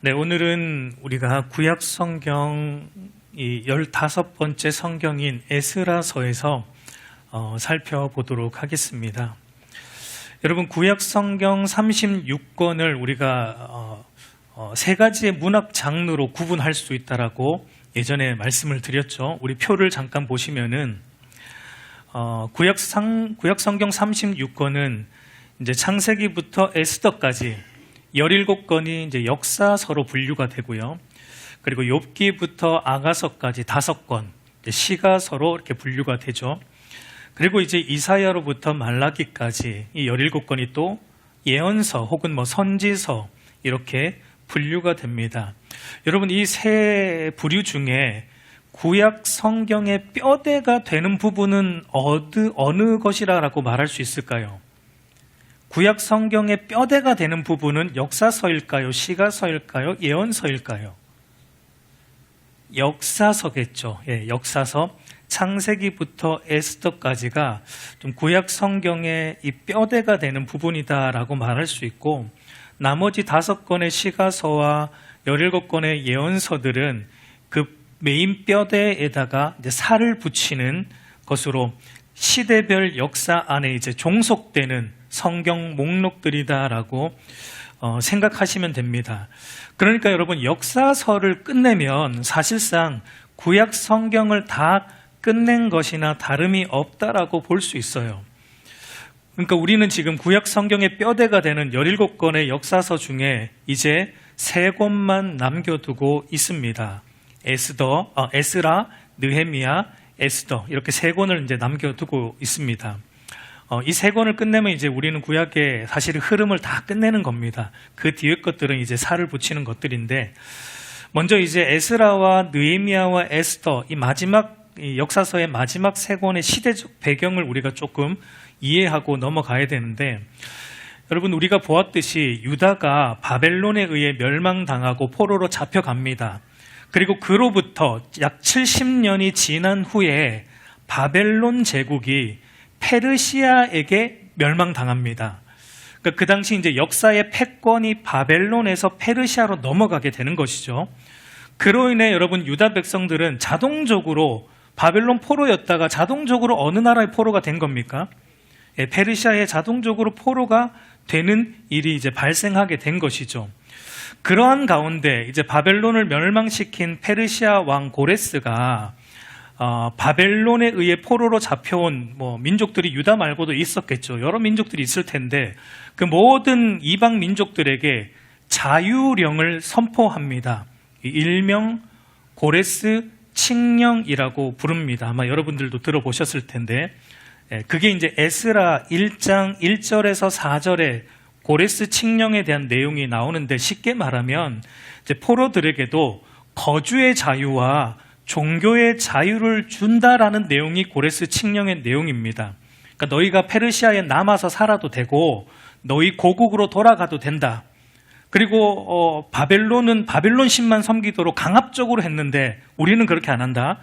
네, 오늘은 우리가 구약 성경 이 15번째 성경인 에스라서에서 살펴보도록 하겠습니다. 여러분, 구약 성경 36권을 우리가 세 가지의 문학 장르로 구분할 수 있다라고 예전에 말씀을 드렸죠. 우리 표를 잠깐 보시면은 구약 성경 36권은 이제 창세기부터 에스더까지 17권이 이제 역사서로 분류가 되고요. 그리고 욥기부터 아가서까지 5권, 시가서로 이렇게 분류가 되죠. 그리고 이제 이사야로부터 말라기까지 이 17권이 또 예언서 혹은 선지서 이렇게 분류가 됩니다. 여러분, 이 세 부류 중에 구약 성경의 뼈대가 되는 부분은 어느 것이라고 말할 수 있을까요? 구약 성경의 뼈대가 되는 부분은 역사서일까요? 시가서일까요? 예언서일까요? 역사서겠죠. 예, 역사서. 창세기부터 에스더까지가 좀 구약 성경의 이 뼈대가 되는 부분이다라고 말할 수 있고, 나머지 5권의 시가서와 17권의 예언서들은 그 메인 뼈대에다가 이제 살을 붙이는 것으로 시대별 역사 안에 이제 종속되는 성경 목록들이다라고 생각하시면 됩니다. 그러니까 여러분, 역사서를 끝내면 사실상 구약 성경을 다 끝낸 것이나 다름이 없다라고 볼 수 있어요. 그러니까 우리는 지금 구약 성경의 뼈대가 되는 17권의 역사서 중에 이제 3권만 남겨두고 있습니다. 에스라, 느헤미야, 에스더, 이렇게 3권을 이제 남겨두고 있습니다. 이 3권을 끝내면 이제 우리는 구약의 사실 흐름을 다 끝내는 겁니다. 그 뒤에 것들은 이제 살을 붙이는 것들인데, 먼저 이제 에스라와 느헤미야와 에스더, 이 역사서의 마지막 3권의 시대적 배경을 우리가 조금 이해하고 넘어가야 되는데, 여러분, 우리가 보았듯이 유다가 바벨론에 의해 멸망당하고 포로로 잡혀갑니다. 그리고 그로부터 약 70년이 지난 후에 바벨론 제국이 페르시아에게 멸망당합니다. 그러니까 그 당시 이제 역사의 패권이 바벨론에서 페르시아로 넘어가게 되는 것이죠. 그로 인해 여러분, 유다 백성들은 자동적으로 바벨론 포로였다가 자동적으로 어느 나라의 포로가 된 겁니까? 페르시아에 자동적으로 포로가 되는 일이 이제 발생하게 된 것이죠. 그러한 가운데 이제 바벨론을 멸망시킨 페르시아 왕 고레스가 바벨론에 의해 포로로 잡혀온 민족들이 유다 말고도 있었겠죠. 여러 민족들이 있을 텐데 그 모든 이방 민족들에게 자유령을 선포합니다. 일명 고레스 칙령이라고 부릅니다. 아마 여러분들도 들어보셨을 텐데, 그게 이제 에스라 1장 1절에서 4절에 고레스 칙령에 대한 내용이 나오는데, 쉽게 말하면 이제 포로들에게도 거주의 자유와 종교의 자유를 준다라는 내용이 고레스 칙령의 내용입니다. 그러니까 너희가 페르시아에 남아서 살아도 되고 너희 고국으로 돌아가도 된다. 그리고 바벨론은 바벨론 신만 섬기도록 강압적으로 했는데 우리는 그렇게 안 한다.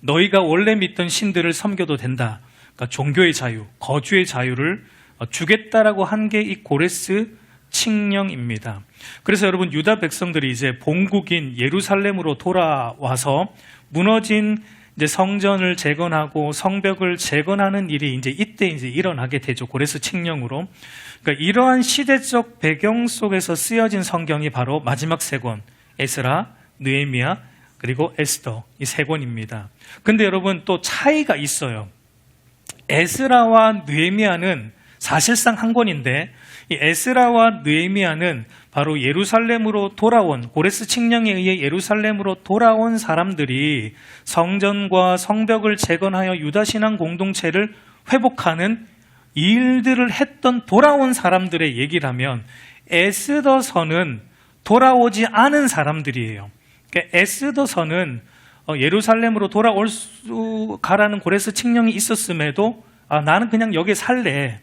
너희가 원래 믿던 신들을 섬겨도 된다. 그러니까 종교의 자유, 거주의 자유를 주겠다라고 한 게 이 고레스 칙령입니다. 그래서 여러분, 유다 백성들이 이제 본국인 예루살렘으로 돌아와서 무너진 이제 성전을 재건하고 성벽을 재건하는 일이 이제 이때 이제 일어나게 되죠. 고레스 칙령으로. 그러니까 이러한 시대적 배경 속에서 쓰여진 성경이 바로 마지막 3권, 에스라, 느헤미야, 그리고 에스더, 이 3권입니다. 근데 여러분, 또 차이가 있어요. 에스라와 느헤미야는 사실상 한 권인데, 이 에스라와 느헤미야는 바로 예루살렘으로 돌아온, 고레스 칙령에 의해 예루살렘으로 돌아온 사람들이 성전과 성벽을 재건하여 유다 신앙 공동체를 회복하는 일들을 했던 돌아온 사람들의 얘기라면, 에스더서는 돌아오지 않은 사람들이에요. 그러니까 에스더서는 예루살렘으로 돌아올 수 가라는 고레스 칙령이 있었음에도 나는 그냥 여기에 살래.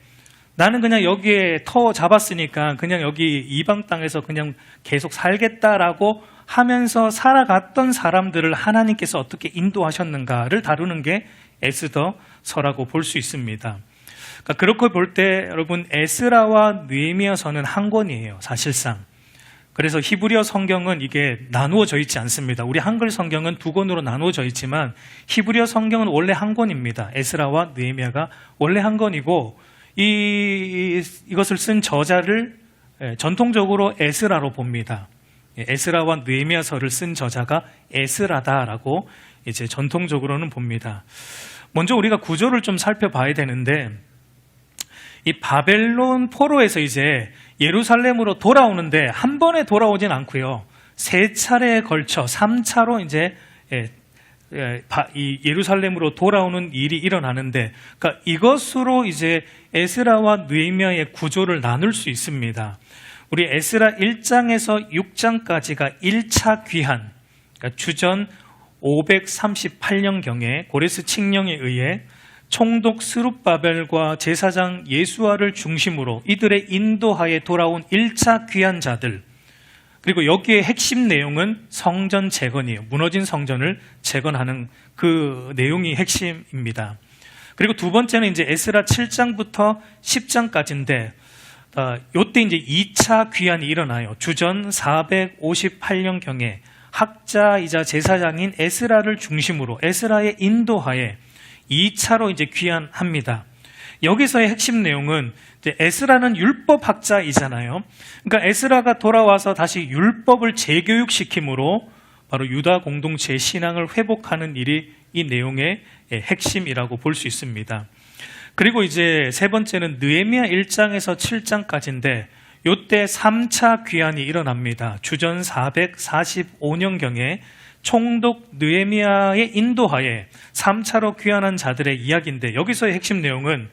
나는 그냥 여기에 터 잡았으니까 그냥 여기 이방 땅에서 그냥 계속 살겠다라고 하면서 살아갔던 사람들을 하나님께서 어떻게 인도하셨는가를 다루는 게 에스더서라고 볼 수 있습니다. 그러니까 그렇게 볼 때 여러분, 에스라와 느헤미야서는 한 권이에요. 사실상 그래서 히브리어 성경은 이게 나누어져 있지 않습니다. 우리 한글 성경은 두 권으로 나누어져 있지만 히브리어 성경은 원래 한 권입니다. 에스라와 느헤미야가 원래 한 권이고 이것을 쓴 저자를 전통적으로 에스라로 봅니다. 에스라와 느헤미야서를 쓴 저자가 에스라다라고 이제 전통적으로는 봅니다. 먼저 우리가 구조를 좀 살펴봐야 되는데, 이 바벨론 포로에서 이제 예루살렘으로 돌아오는데 한 번에 돌아오진 않고요. 세 차례에 걸쳐 3차로 이제 이 예루살렘으로 돌아오는 일이 일어나는데, 그러니까 이것으로 이제 에스라와 느헤미야의 구조를 나눌 수 있습니다. 우리 에스라 1장에서 6장까지가 1차 귀환, 그러니까 주전 538년경에 고레스 칙령에 의해 총독 스룹바벨과 제사장 예수아를 중심으로 이들의 인도하에 돌아온 1차 귀환자들, 그리고 여기에 핵심 내용은 성전 재건이에요. 무너진 성전을 재건하는 그 내용이 핵심입니다. 그리고 두 번째는 이제 에스라 7장부터 10장까지인데, 요때 이제 2차 귀환이 일어나요. 주전 458년경에 학자이자 제사장인 에스라를 중심으로 에스라의 인도하에 2차로 이제 귀환합니다. 여기서의 핵심 내용은 이제 에스라는 율법 학자이잖아요. 그러니까 에스라가 돌아와서 다시 율법을 재교육시킴으로 바로 유다 공동체의 신앙을 회복하는 일이 이 내용의 핵심이라고 볼 수 있습니다. 그리고 이제 세 번째는 느헤미야 1장에서 7장까지인데 요때 3차 귀환이 일어납니다. 주전 445년경에 총독 느헤미야의 인도하에 3차로 귀환한 자들의 이야기인데, 여기서의 핵심 내용은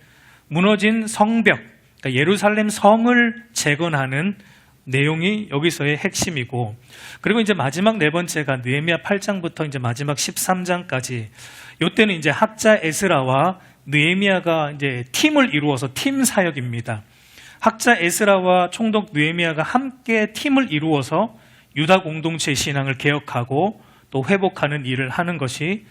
무너진 성벽, 그러니까 예루살렘 성을 재건하는 내용이 여기서의 핵심이고, 그리고 이제 마지막 네 번째가 느헤미야 8장부터 이제 마지막 13장까지, 요때는 이제 학자 에스라와 느헤미야가 이제 팀을 이루어서 팀 사역입니다. 학자 에스라와 총독 느헤미야가 함께 팀을 이루어서 유다 공동체의 신앙을 개혁하고 또 회복하는 일을 하는 것이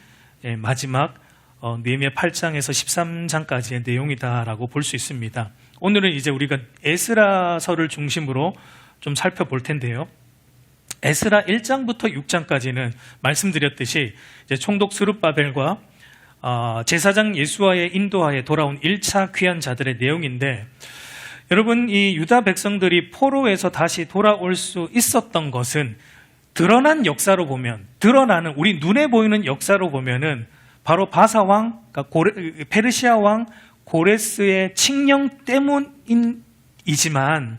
마지막 느헤미야 8장에서 13장까지의 내용이다라고 볼 수 있습니다. 오늘은 이제 우리가 에스라서를 중심으로 좀 살펴볼 텐데요. 에스라 1장부터 6장까지는 말씀드렸듯이 이제 총독 스룹바벨과 제사장 예수아의 인도하에 돌아온 1차 귀환자들의 내용인데, 여러분, 이 유다 백성들이 포로에서 다시 돌아올 수 있었던 것은 드러난 역사로 보면, 드러나는 우리 눈에 보이는 역사로 보면은 바로 바사 왕, 그러니까 페르시아 왕 고레스의 칙령 때문이지만,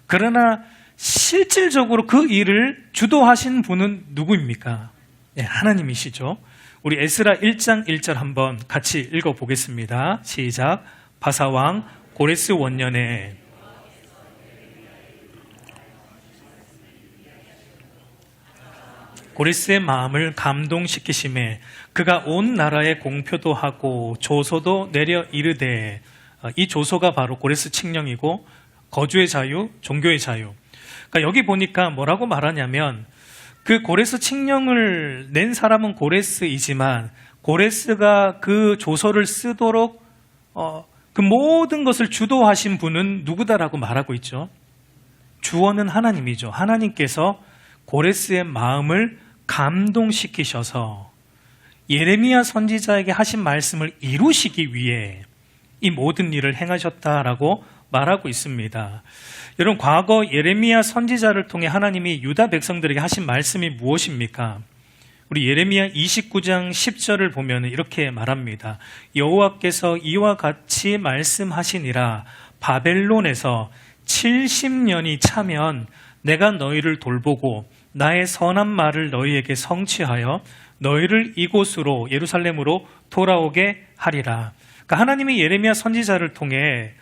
그러나 실질적으로 그 일을 주도하신 분은 누구입니까? 네, 하나님이시죠. 우리 에스라 1장 1절 한번 같이 읽어보겠습니다. 시작. 바사 왕 고레스 원년에 고레스의 마음을 감동시키심에 그가 온 나라에 공표도 하고 조소도 내려 이르되, 이 조소가 바로 고레스 칙령이고 거주의 자유, 종교의 자유. 그러니까 여기 보니까 뭐라고 말하냐면, 그 고레스 칙령을 낸 사람은 고레스이지만 고레스가 그 조서를 쓰도록 그 모든 것을 주도하신 분은 누구다라고 말하고 있죠. 주어는 하나님이죠. 하나님께서 고레스의 마음을 감동시키셔서 예레미야 선지자에게 하신 말씀을 이루시기 위해 이 모든 일을 행하셨다라고 말하고 있습니다. 여러분, 과거 예레미야 선지자를 통해 하나님이 유다 백성들에게 하신 말씀이 무엇입니까? 우리 예레미야 29장 10절을 보면 이렇게 말합니다. 여호와께서 이와 같이 말씀하시니라. 바벨론에서 70년이 차면 내가 너희를 돌보고 나의 선한 말을 너희에게 성취하여 너희를 이곳으로 예루살렘으로 돌아오게 하리라. 그러니까 하나님이 예레미야 선지자를 통해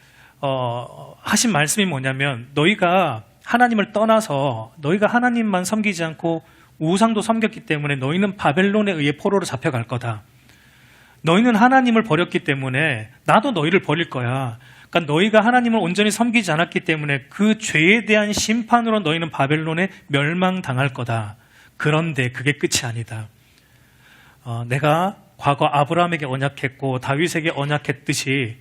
하신 말씀이 뭐냐면, 너희가 하나님을 떠나서 너희가 하나님만 섬기지 않고 우상도 섬겼기 때문에 너희는 바벨론에 의해 포로로 잡혀갈 거다. 너희는 하나님을 버렸기 때문에 나도 너희를 버릴 거야. 그러니까 너희가 하나님을 온전히 섬기지 않았기 때문에 그 죄에 대한 심판으로 너희는 바벨론에 멸망당할 거다. 그런데 그게 끝이 아니다. 내가 과거 아브라함에게 언약했고 다윗에게 언약했듯이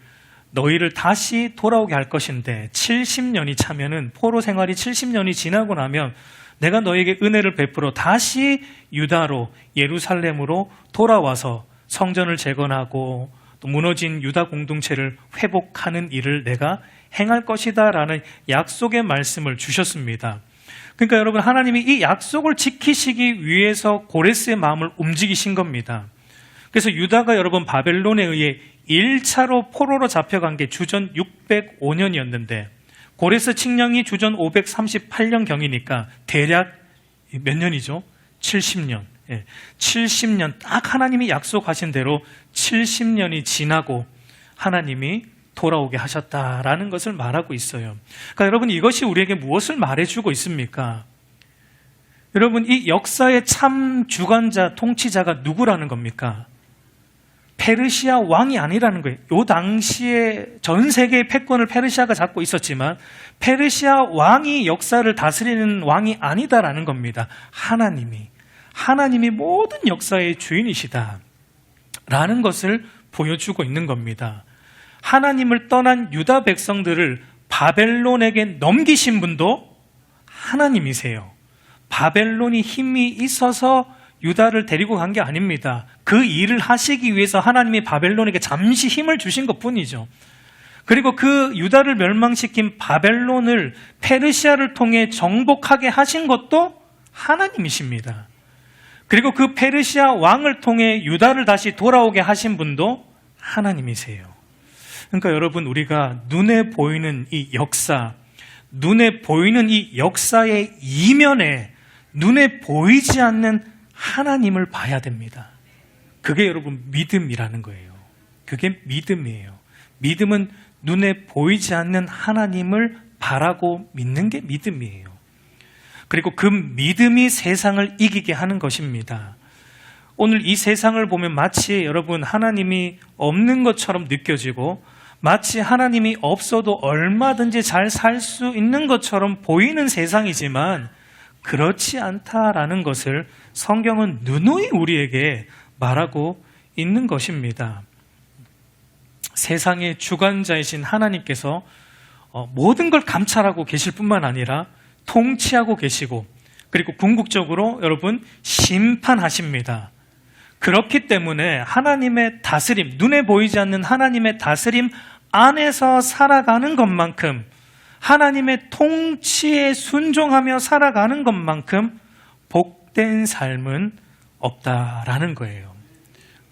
너희를 다시 돌아오게 할 것인데 70년이 차면은 포로 생활이 70년이 지나고 나면 내가 너에게 은혜를 베풀어 다시 유다로 예루살렘으로 돌아와서 성전을 재건하고 또 무너진 유다 공동체를 회복하는 일을 내가 행할 것이다 라는 약속의 말씀을 주셨습니다. 그러니까 여러분, 하나님이 이 약속을 지키시기 위해서 고레스의 마음을 움직이신 겁니다. 그래서 유다가 여러분 바벨론에 의해 1차로 포로로 잡혀간 게 주전 605년이었는데 고레스 칙령이 주전 538년경이니까 대략 몇 년이죠? 70년. 70년 딱 하나님이 약속하신 대로 70년이 지나고 하나님이 돌아오게 하셨다라는 것을 말하고 있어요. 그러니까 여러분, 이것이 우리에게 무엇을 말해주고 있습니까? 여러분, 이 역사의 참 주관자, 통치자가 누구라는 겁니까? 페르시아 왕이 아니라는 거예요. 이 당시에 전 세계의 패권을 페르시아가 잡고 있었지만 페르시아 왕이 역사를 다스리는 왕이 아니다라는 겁니다. 하나님이 모든 역사의 주인이시다라는 것을 보여주고 있는 겁니다. 하나님을 떠난 유다 백성들을 바벨론에게 넘기신 분도 하나님이세요. 바벨론이 힘이 있어서 유다를 데리고 간 게 아닙니다. 그 일을 하시기 위해서 하나님이 바벨론에게 잠시 힘을 주신 것뿐이죠. 그리고 그 유다를 멸망시킨 바벨론을 페르시아를 통해 정복하게 하신 것도 하나님이십니다. 그리고 그 페르시아 왕을 통해 유다를 다시 돌아오게 하신 분도 하나님이세요. 그러니까 여러분, 우리가 눈에 보이는 이 역사, 눈에 보이는 이 역사의 이면에 눈에 보이지 않는 하나님을 봐야 됩니다. 그게 여러분 믿음이라는 거예요. 그게 믿음이에요. 믿음은 눈에 보이지 않는 하나님을 바라고 믿는 게 믿음이에요. 그리고 그 믿음이 세상을 이기게 하는 것입니다. 오늘 이 세상을 보면 마치 여러분 하나님이 없는 것처럼 느껴지고 마치 하나님이 없어도 얼마든지 잘 살 수 있는 것처럼 보이는 세상이지만 그렇지 않다라는 것을 성경은 누누이 우리에게 말하고 있는 것입니다. 세상의 주관자이신 하나님께서 모든 걸 감찰하고 계실 뿐만 아니라 통치하고 계시고 그리고 궁극적으로 여러분 심판하십니다. 그렇기 때문에 하나님의 다스림, 눈에 보이지 않는 하나님의 다스림 안에서 살아가는 것만큼 하나님의 통치에 순종하며 살아가는 것만큼 복된 삶은 없다라는 거예요.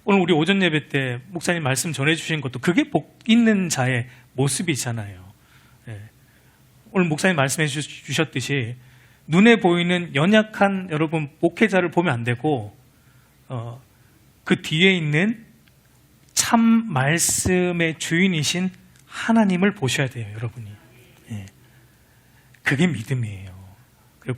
오늘 우리 오전 예배 때 목사님 말씀 전해주신 것도 그게 복 있는 자의 모습이잖아요. 오늘 목사님 말씀해 주셨듯이 눈에 보이는 연약한 여러분 목회자를 보면 안 되고 그 뒤에 있는 참 말씀의 주인이신 하나님을 보셔야 돼요, 여러분이. 그게 믿음이에요.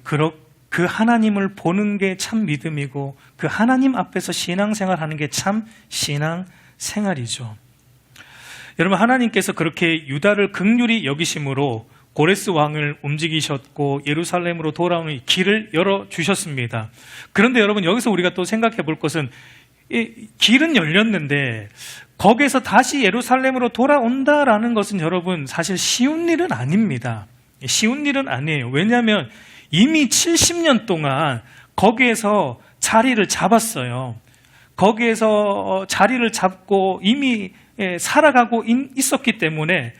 그리고 그 하나님을 보는 게 참 믿음이고 그 하나님 앞에서 신앙생활하는 게 참 신앙생활이죠. 여러분, 하나님께서 그렇게 유다를 긍휼히 여기심으로 고레스 왕을 움직이셨고 예루살렘으로 돌아오는 길을 열어주셨습니다. 그런데 여러분, 여기서 우리가 또 생각해 볼 것은 이 길은 열렸는데 거기에서 다시 예루살렘으로 돌아온다라는 것은 여러분 사실 쉬운 일은 아닙니다. 쉬운 일은 아니에요. 왜냐하면 이미 70년 동안 거기에서 자리를 잡았어요. 거기에서 자리를 잡고 이미 살아가고 있었기 때문에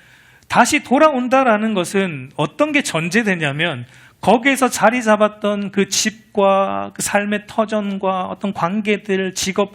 다시 돌아온다라는 것은 어떤 게 전제되냐면 거기에서 자리 잡았던 그 집과 그 삶의 터전과 어떤 관계들, 직업,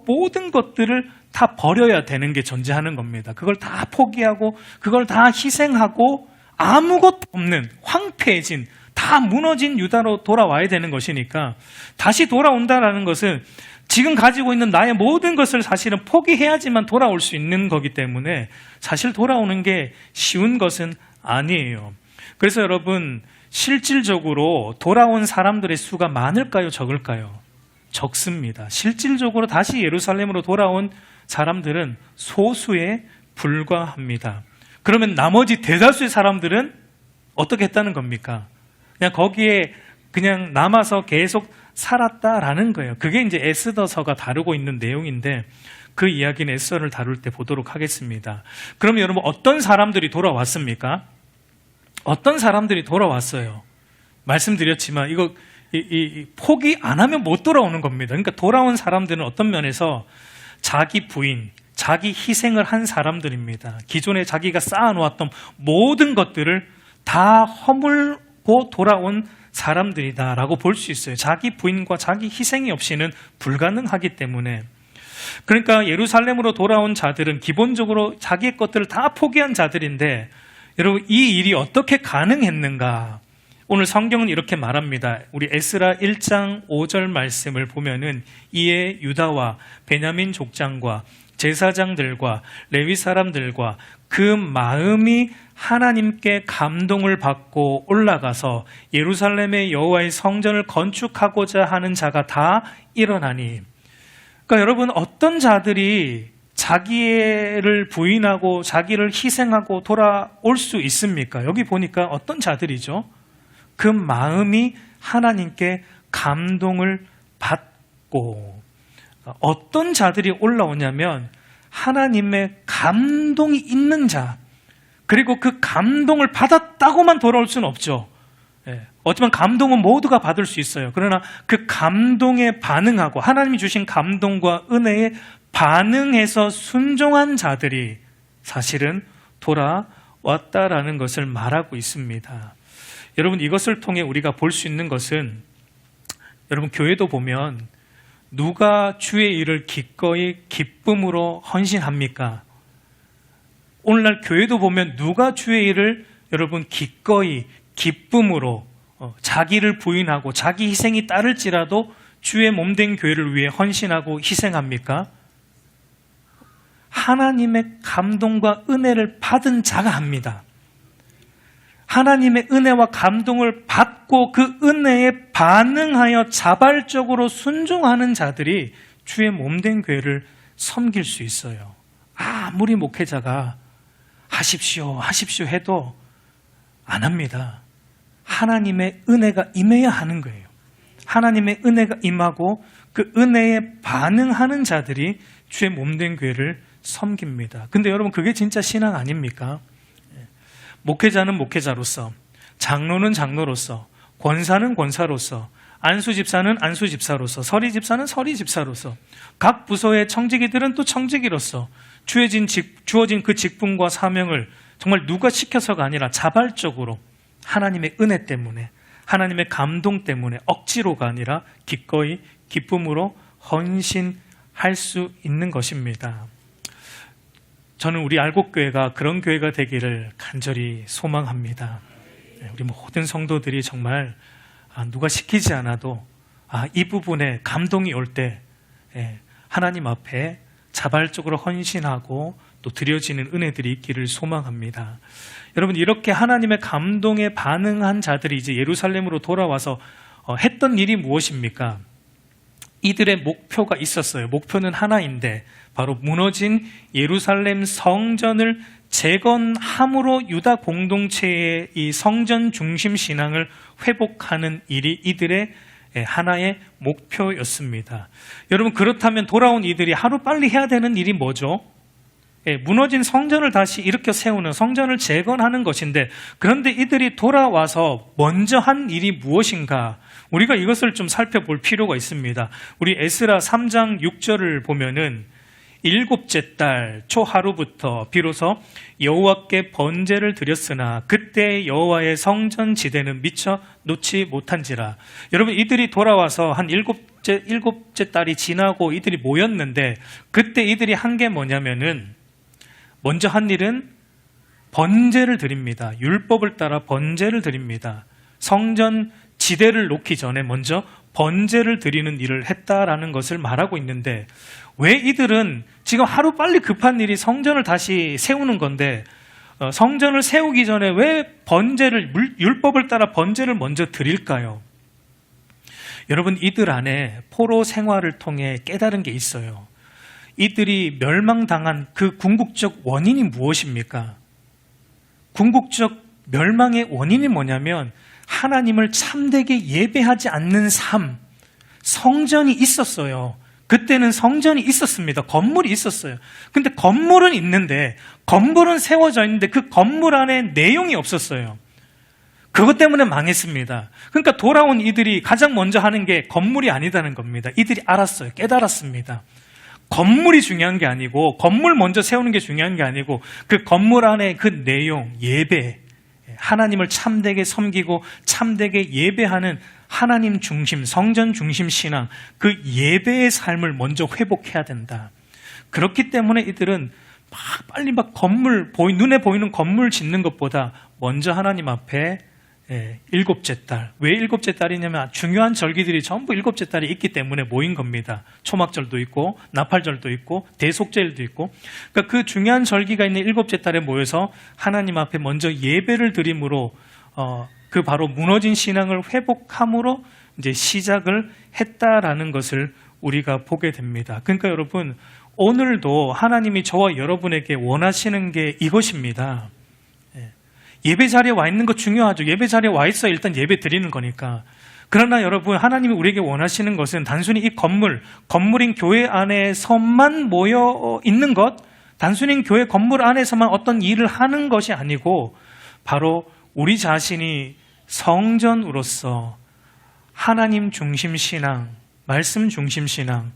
모든 것들을 다 버려야 되는 게 존재하는 겁니다. 그걸 다 포기하고 그걸 다 희생하고 아무것도 없는 황폐해진 다 무너진 유다로 돌아와야 되는 것이니까 다시 돌아온다라는 것은 지금 가지고 있는 나의 모든 것을 사실은 포기해야지만 돌아올 수 있는 거기 때문에 사실 돌아오는 게 쉬운 것은 아니에요. 그래서 여러분, 실질적으로 돌아온 사람들의 수가 많을까요? 적을까요? 적습니다. 실질적으로 다시 예루살렘으로 돌아온 사람들은 소수에 불과합니다. 그러면 나머지 대다수의 사람들은 어떻게 했다는 겁니까? 그냥 거기에 그냥 남아서 계속 살았다라는 거예요. 그게 이제 에스더서가 다루고 있는 내용인데 그 이야기는 에스더를 다룰 때 보도록 하겠습니다. 그럼 여러분 어떤 사람들이 돌아왔습니까? 어떤 사람들이 돌아왔어요? 말씀드렸지만 이거 포기 안 하면 못 돌아오는 겁니다. 그러니까 돌아온 사람들은 어떤 면에서 자기 부인, 자기 희생을 한 사람들입니다. 기존에 자기가 쌓아놓았던 모든 것들을 다 허물고 돌아온 사람들이다라고 볼 수 있어요. 자기 부인과 자기 희생이 없이는 불가능하기 때문에. 그러니까 예루살렘으로 돌아온 자들은 기본적으로 자기의 것들을 다 포기한 자들인데, 여러분 이 일이 어떻게 가능했는가? 오늘 성경은 이렇게 말합니다. 우리 에스라 1장 5절 말씀을 보면은 이에 유다와 베냐민 족장과 제사장들과 레위 사람들과 그 마음이 하나님께 감동을 받고 올라가서 예루살렘의 여호와의 성전을 건축하고자 하는 자가 다 일어나니. 그러니까 여러분 어떤 자들이 자기를 부인하고 자기를 희생하고 돌아올 수 있습니까? 여기 보니까 어떤 자들이죠? 그 마음이 하나님께 감동을 받고. 어떤 자들이 올라오냐면 하나님의 감동이 있는 자, 그리고 그 감동을 받았다고만 돌아올 수는 없죠. 어쩌면 감동은 모두가 받을 수 있어요. 그러나 그 감동에 반응하고 하나님이 주신 감동과 은혜에 반응해서 순종한 자들이 사실은 돌아왔다라는 것을 말하고 있습니다. 여러분 이것을 통해 우리가 볼 수 있는 것은, 여러분 교회도 보면 누가 주의 일을 기꺼이 기쁨으로 헌신합니까? 오늘날 교회도 보면 누가 주의 일을 여러분 기꺼이 기쁨으로 자기를 부인하고 자기 희생이 따를지라도 주의 몸된 교회를 위해 헌신하고 희생합니까? 하나님의 감동과 은혜를 받은 자가 합니다. 하나님의 은혜와 감동을 받고 그 은혜에 반응하여 자발적으로 순종하는 자들이 주의 몸된 교회를 섬길 수 있어요. 아무리 목회자가 하십시오 해도 안 합니다. 하나님의 은혜가 임해야 하는 거예요. 하나님의 은혜가 임하고 그 은혜에 반응하는 자들이 주의 몸된 교회를 섬깁니다. 근데 여러분 그게 진짜 신앙 아닙니까? 목회자는 목회자로서, 장로는 장로로서, 권사는 권사로서, 안수집사는 안수집사로서, 서리집사는 서리집사로서, 각 부서의 청지기들은 또 청지기로서 주어진 그 직분과 사명을 정말 누가 시켜서가 아니라 자발적으로 하나님의 은혜 때문에, 하나님의 감동 때문에, 억지로가 아니라 기꺼이 기쁨으로 헌신할 수 있는 것입니다. 저는 우리 알곡교회가 그런 교회가 되기를 간절히 소망합니다. 우리 모든 성도들이 정말 누가 시키지 않아도 이 부분에 감동이 올 때 하나님 앞에 자발적으로 헌신하고 또 드려지는 은혜들이 있기를 소망합니다. 여러분 이렇게 하나님의 감동에 반응한 자들이 이제 예루살렘으로 돌아와서 했던 일이 무엇입니까? 이들의 목표가 있었어요. 목표는 하나인데 바로 무너진 예루살렘 성전을 재건함으로 유다 공동체의 이 성전 중심 신앙을 회복하는 일이 이들의 하나의 목표였습니다. 여러분 그렇다면 돌아온 이들이 하루빨리 해야 되는 일이 뭐죠? 무너진 성전을 다시 일으켜 세우는, 성전을 재건하는 것인데, 그런데 이들이 돌아와서 먼저 한 일이 무엇인가? 우리가 이것을 좀 살펴볼 필요가 있습니다. 우리 에스라 3장 6절을 보면은 7째 달 초하루부터 비로소 여호와께 번제를 드렸으나 그때 여호와의 성전 지대는 미처 놓지 못한지라. 여러분 이들이 돌아와서 한 일곱째 달이 지나고 이들이 모였는데, 그때 이들이 한 게 뭐냐면은 먼저 한 일은 번제를 드립니다. 율법을 따라 번제를 드립니다. 성전 지대를 놓기 전에 먼저 번제를 드리는 일을 했다라는 것을 말하고 있는데, 왜 이들은 지금 하루빨리 급한 일이 성전을 다시 세우는 건데 성전을 세우기 전에 왜 번제를, 율법을 따라 번제를 먼저 드릴까요? 여러분 이들 안에 포로 생활을 통해 깨달은 게 있어요. 이들이 멸망당한 그 궁극적 원인이 무엇입니까? 궁극적 멸망의 원인이 뭐냐면 하나님을 참되게 예배하지 않는 삶, 성전이 있었어요. 그때는 성전이 있었습니다. 건물이 있었어요. 근데 건물은 있는데, 건물은 세워져 있는데 그 건물 안에 내용이 없었어요. 그것 때문에 망했습니다. 그러니까 돌아온 이들이 가장 먼저 하는 게 건물이 아니다는 겁니다. 이들이 알았어요. 깨달았습니다. 건물이 중요한 게 아니고, 건물 먼저 세우는 게 중요한 게 아니고, 그 건물 안에 그 내용, 예배, 하나님을 참되게 섬기고 참되게 예배하는 하나님 중심, 성전 중심 신앙, 그 예배의 삶을 먼저 회복해야 된다. 그렇기 때문에 이들은 빨리 건물, 눈에 보이는 건물 짓는 것보다 먼저 하나님 앞에 일곱째 달. 왜 일곱째 달이냐면 중요한 절기들이 전부 일곱째 달이 있기 때문에 모인 겁니다. 초막절도 있고 나팔절도 있고 대속절도 있고, 그러니까 그 중요한 절기가 있는 일곱째 달에 모여서 하나님 앞에 먼저 예배를 드림으로 그 바로 무너진 신앙을 회복함으로 이제 시작을 했다라는 것을 우리가 보게 됩니다. 그러니까 여러분, 오늘도 하나님이 저와 여러분에게 원하시는 게 이것입니다. 예배 자리에 와 있는 거 중요하죠. 예배 자리에 와 있어야 일단 예배 드리는 거니까. 그러나 여러분, 하나님이 우리에게 원하시는 것은 단순히 이 건물인 교회 안에서만 모여 있는 것, 단순히 교회 건물 안에서만 어떤 일을 하는 것이 아니고, 바로 우리 자신이 성전으로서 하나님 중심 신앙, 말씀 중심 신앙,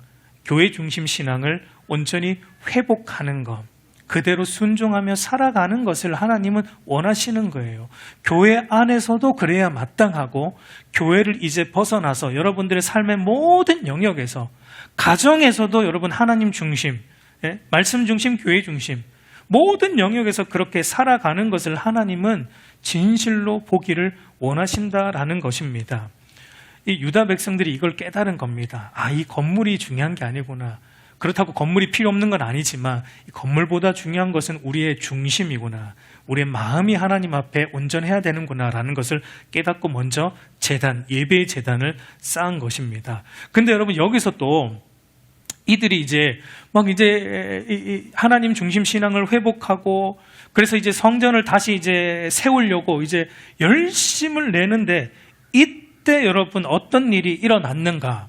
교회 중심 신앙을 온전히 회복하는 것, 그대로 순종하며 살아가는 것을 하나님은 원하시는 거예요. 교회 안에서도 그래야 마땅하고, 교회를 이제 벗어나서 여러분들의 삶의 모든 영역에서, 가정에서도 여러분 하나님 중심, 말씀 중심, 교회 중심, 모든 영역에서 그렇게 살아가는 것을 하나님은 진실로 보기를 원하신다라는 것입니다. 이 유다 백성들이 이걸 깨달은 겁니다. 이 건물이 중요한 게 아니구나. 그렇다고 건물이 필요 없는 건 아니지만 이 건물보다 중요한 것은 우리의 중심이구나. 우리의 마음이 하나님 앞에 온전해야 되는구나 라는 것을 깨닫고 먼저 예배의 제단을 쌓은 것입니다. 근데 여러분, 여기서 또 이들이 이제 하나님 중심 신앙을 회복하고, 그래서 이제 성전을 다시 이제 세우려고 이제 열심을 내는데, 이때 여러분 어떤 일이 일어났는가?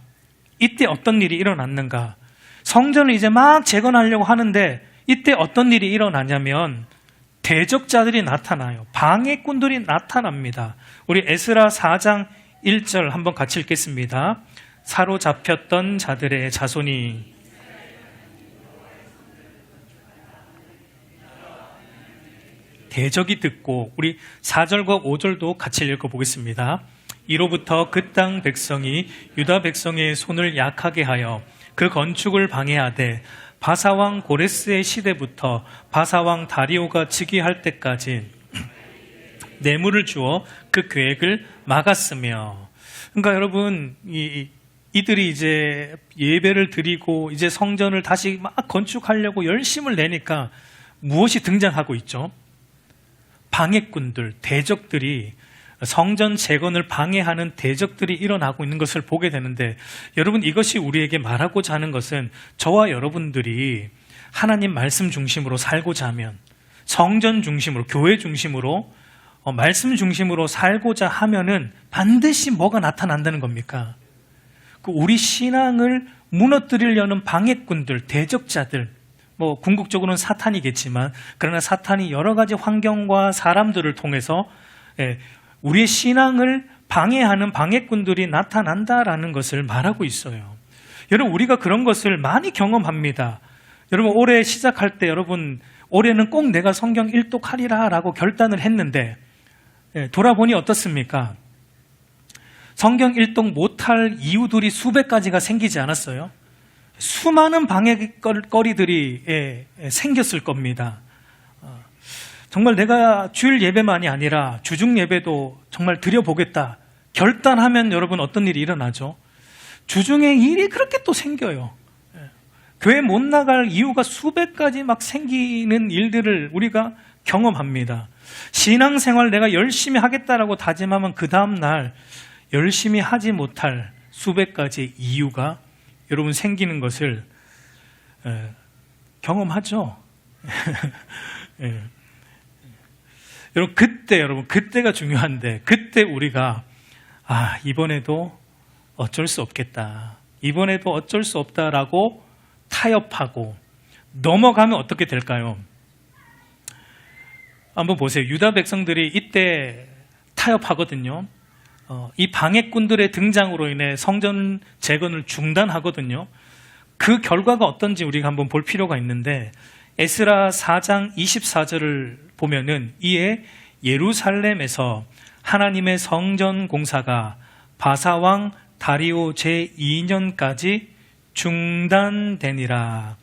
성전을 이제 막 재건하려고 하는데 이때 어떤 일이 일어나냐면 대적자들이 나타나요. 방해꾼들이 나타납니다. 우리 에스라 4장 1절 한번 같이 읽겠습니다. 사로잡혔던 자들의 자손이 대적이 듣고, 우리 4절과 5절도 같이 읽어보겠습니다. 이로부터 그 땅 백성이 유다 백성의 손을 약하게 하여 그 건축을 방해하되 바사왕 고레스의 시대부터 바사왕 다리오가 즉위할 때까지 뇌물을 주어 그 계획을 막았으며. 그러니까 여러분, 이들이 이제 예배를 드리고 이제 성전을 다시 막 건축하려고 열심을 내니까 무엇이 등장하고 있죠? 방해꾼들, 대적들이, 성전 재건을 방해하는 대적들이 일어나고 있는 것을 보게 되는데, 여러분, 이것이 우리에게 말하고자 하는 것은 저와 여러분들이 하나님 말씀 중심으로 살고자 하면, 성전 중심으로, 교회 중심으로, 말씀 중심으로 살고자 하면은 반드시 뭐가 나타난다는 겁니까? 우리 신앙을 무너뜨리려는 방해꾼들, 대적자들, 궁극적으로는 사탄이겠지만, 그러나 사탄이 여러 가지 환경과 사람들을 통해서 우리의 신앙을 방해하는 방해꾼들이 나타난다라는 것을 말하고 있어요. 여러분, 우리가 그런 것을 많이 경험합니다. 여러분, 올해 시작할 때 여러분, 올해는 꼭 내가 성경 일독하리라 라고 결단을 했는데 돌아보니 어떻습니까? 성경 일독 못할 이유들이 수백 가지가 생기지 않았어요? 수많은 방해거리들이 생겼을 겁니다. 정말 내가 주일 예배만이 아니라 주중 예배도 정말 드려보겠다 결단하면 여러분 어떤 일이 일어나죠? 주중에 일이 그렇게 또 생겨요. 교회 못 나갈 이유가 수백 가지 막 생기는 일들을 우리가 경험합니다. 신앙생활 내가 열심히 하겠다라고 다짐하면 그 다음날 열심히 하지 못할 수백 가지 이유가 여러분 생기는 것을 경험하죠. 여러분 그때가 중요한데, 그때 우리가 이번에도 어쩔 수 없겠다. 이번에도 어쩔 수 없다라고 타협하고 넘어가면 어떻게 될까요? 한번 보세요. 유다 백성들이 이때 타협하거든요. 이 방해꾼들의 등장으로 인해 성전 재건을 중단하거든요. 그 결과가 어떤지 우리가 한번 볼 필요가 있는데 에스라 4장 24절을 보면은 이에 예루살렘에서 하나님의 성전 공사가 바사왕 다리오 제2년까지 중단되니라.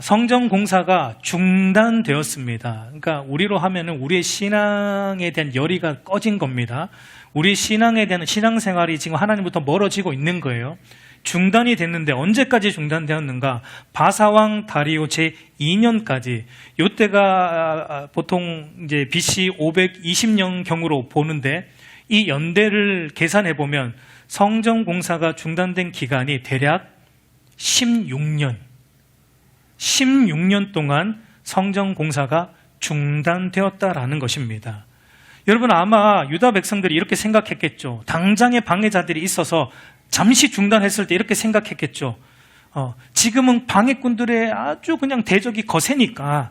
성전 공사가 중단되었습니다. 그러니까 우리로 하면은 우리의 신앙에 대한 열의가 꺼진 겁니다. 우리 신앙에 대한 신앙생활이 지금 하나님부터 멀어지고 있는 거예요. 중단이 됐는데 언제까지 중단되었는가? 바사왕 다리오 제2년까지. 이때가 보통 이제 BC 520년 경으로 보는데 이 연대를 계산해 보면 성전 공사가 중단된 기간이 대략 16년 동안 성전 공사가 중단되었다라는 것입니다. 여러분 아마 유다 백성들이 이렇게 생각했겠죠. 당장의 방해자들이 있어서 잠시 중단했을 때 이렇게 생각했겠죠. 지금은 방해꾼들의 아주 그냥 대적이 거세니까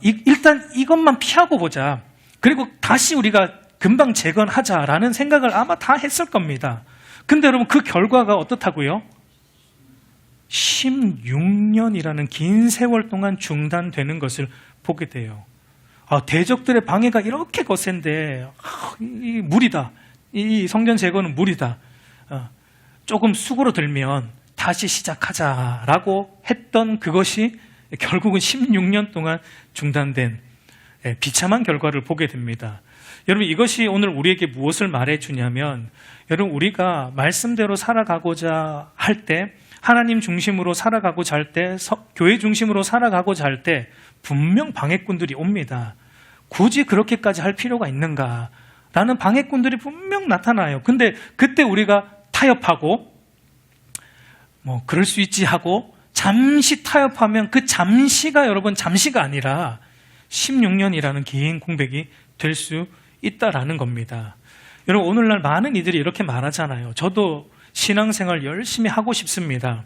일단 이것만 피하고 보자. 그리고 다시 우리가 금방 재건하자라는 생각을 아마 다 했을 겁니다. 근데 여러분 그 결과가 어떻다고요? 16년이라는 긴 세월 동안 중단되는 것을 보게 돼요. 대적들의 방해가 이렇게 거센데 이 무리다. 이 성전 재건은 무리다. 조금 수그러들면 다시 시작하자라고 했던 그것이 결국은 16년 동안 중단된 비참한 결과를 보게 됩니다. 여러분 이것이 오늘 우리에게 무엇을 말해주냐면 여러분 우리가 말씀대로 살아가고자 할 때 하나님 중심으로 살아가고자 할 때 교회 중심으로 살아가고자 할 때 분명 방해꾼들이 옵니다. 굳이 그렇게까지 할 필요가 있는가? 라는 방해꾼들이 분명 나타나요. 근데 그때 우리가 타협하고 그럴 수 있지 하고 잠시 타협하면 그 잠시가 여러분 잠시가 아니라 16년이라는 긴 공백이 될 수 있다라는 겁니다. 여러분 오늘날 많은 이들이 이렇게 말하잖아요. 저도 신앙생활 열심히 하고 싶습니다.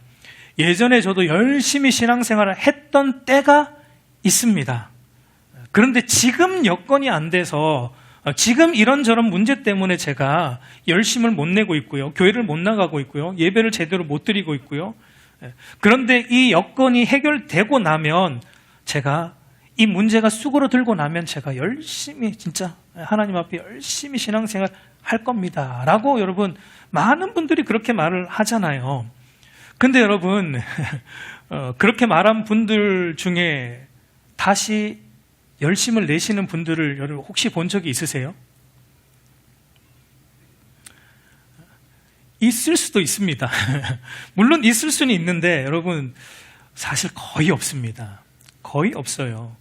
예전에 저도 열심히 신앙생활을 했던 때가 있습니다. 그런데 지금 여건이 안 돼서 지금 이런저런 문제 때문에 제가 열심을 못 내고 있고요. 교회를 못 나가고 있고요. 예배를 제대로 못 드리고 있고요. 그런데 이 여건이 해결되고 나면 제가 이 문제가 수그러들고 나면 제가 열심히 진짜 하나님 앞에 열심히 신앙생활 할 겁니다. 라고 여러분 많은 분들이 그렇게 말을 하잖아요. 근데 여러분 그렇게 말한 분들 중에 다시 열심을 내시는 분들을 여러분 혹시 본 적이 있으세요? 있을 수도 있습니다. 물론 있을 수는 있는데 여러분 사실 거의 없습니다. 거의 없어요.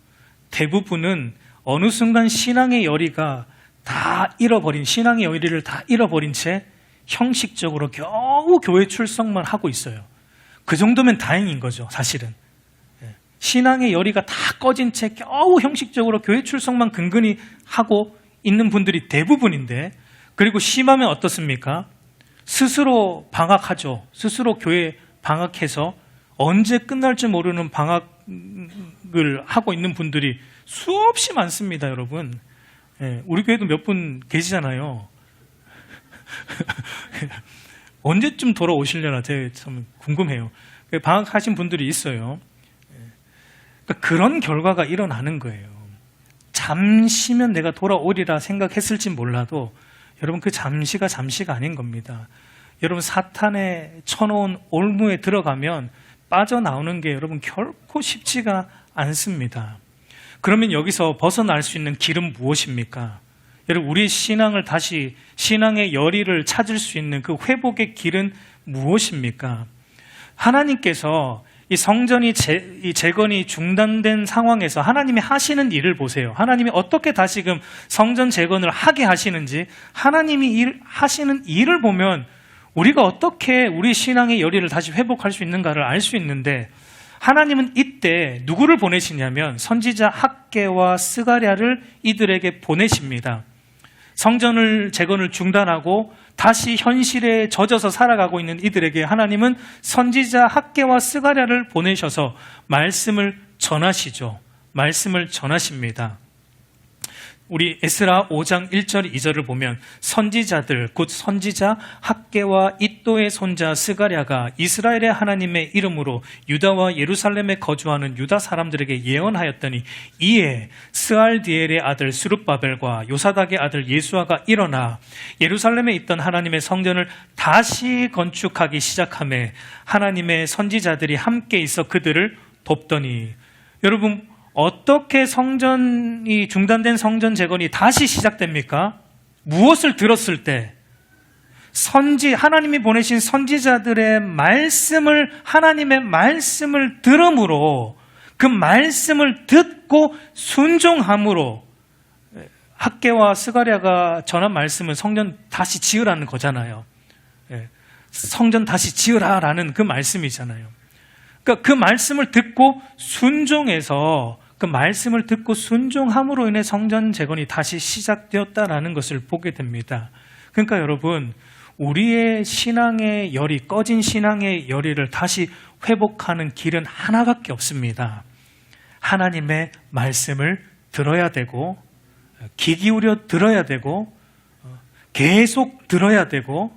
대부분은 어느 순간 신앙의 열의가 다 잃어버린 신앙의 열의를 다 잃어버린 채 형식적으로 겨우 교회 출석만 하고 있어요. 그 정도면 다행인 거죠, 사실은. 신앙의 열의가 다 꺼진 채 겨우 형식적으로 교회 출석만 근근히 하고 있는 분들이 대부분인데, 그리고 심하면 어떻습니까? 스스로 방학하죠. 스스로 교회 방학해서 언제 끝날지 모르는 방학을 하고 있는 분들이 수없이 많습니다, 여러분. 우리 교회도 몇 분 계시잖아요. 언제쯤 돌아오시려나 제가 참 궁금해요. 방학하신 분들이 있어요. 그러니까 그런 결과가 일어나는 거예요. 잠시면 내가 돌아오리라 생각했을진 몰라도 여러분 그 잠시가 아닌 겁니다. 여러분 사탄에 쳐놓은 올무에 들어가면 빠져나오는 게 여러분 결코 쉽지가 않습니다. 그러면 여기서 벗어날 수 있는 길은 무엇입니까? 여러분 우리 신앙을 다시 신앙의 열의를 찾을 수 있는 그 회복의 길은 무엇입니까? 하나님께서 이 성전이 재건이 중단된 상황에서 하나님이 하시는 일을 보세요. 하나님이 어떻게 다시금 성전 재건을 하게 하시는지 하나님이 하시는 일을 보면 우리가 어떻게 우리 신앙의 열의를 다시 회복할 수 있는가를 알 수 있는데, 하나님은 이때 누구를 보내시냐면 선지자 학개와 스가랴를 이들에게 보내십니다. 성전을 재건을 중단하고 다시 현실에 젖어서 살아가고 있는 이들에게 하나님은 선지자 학개와 스가랴를 보내셔서 말씀을 전하시죠. 말씀을 전하십니다. 우리 에스라 5장 1절 2절을 보면 선지자들 곧 선지자 학개와 이또의 손자 스가랴가 이스라엘의 하나님의 이름으로 유다와 예루살렘에 거주하는 유다 사람들에게 예언하였더니 이에 스알디엘의 아들 스룹바벨과 요사닥의 아들 예수아가 일어나 예루살렘에 있던 하나님의 성전을 다시 건축하기 시작하며 하나님의 선지자들이 함께 있어 그들을 돕더니, 여러분 어떻게 성전이 중단된 성전 재건이 다시 시작됩니까? 무엇을 들었을 때? 하나님이 보내신 선지자들의 말씀을, 하나님의 말씀을 들음으로, 그 말씀을 듣고 순종함으로 학개와 스가랴가 전한 말씀은 성전 다시 지으라는 거잖아요. 성전 다시 지으라라는 그 말씀이잖아요. 그러니까 그 말씀을 듣고 순종해서, 그 말씀을 듣고 순종함으로 인해 성전 재건이 다시 시작되었다라는 것을 보게 됩니다. 그러니까 여러분, 우리의 신앙의 열이, 꺼진 신앙의 열의를 다시 회복하는 길은 하나밖에 없습니다. 하나님의 말씀을 들어야 되고, 귀 기울여 들어야 되고, 계속 들어야 되고.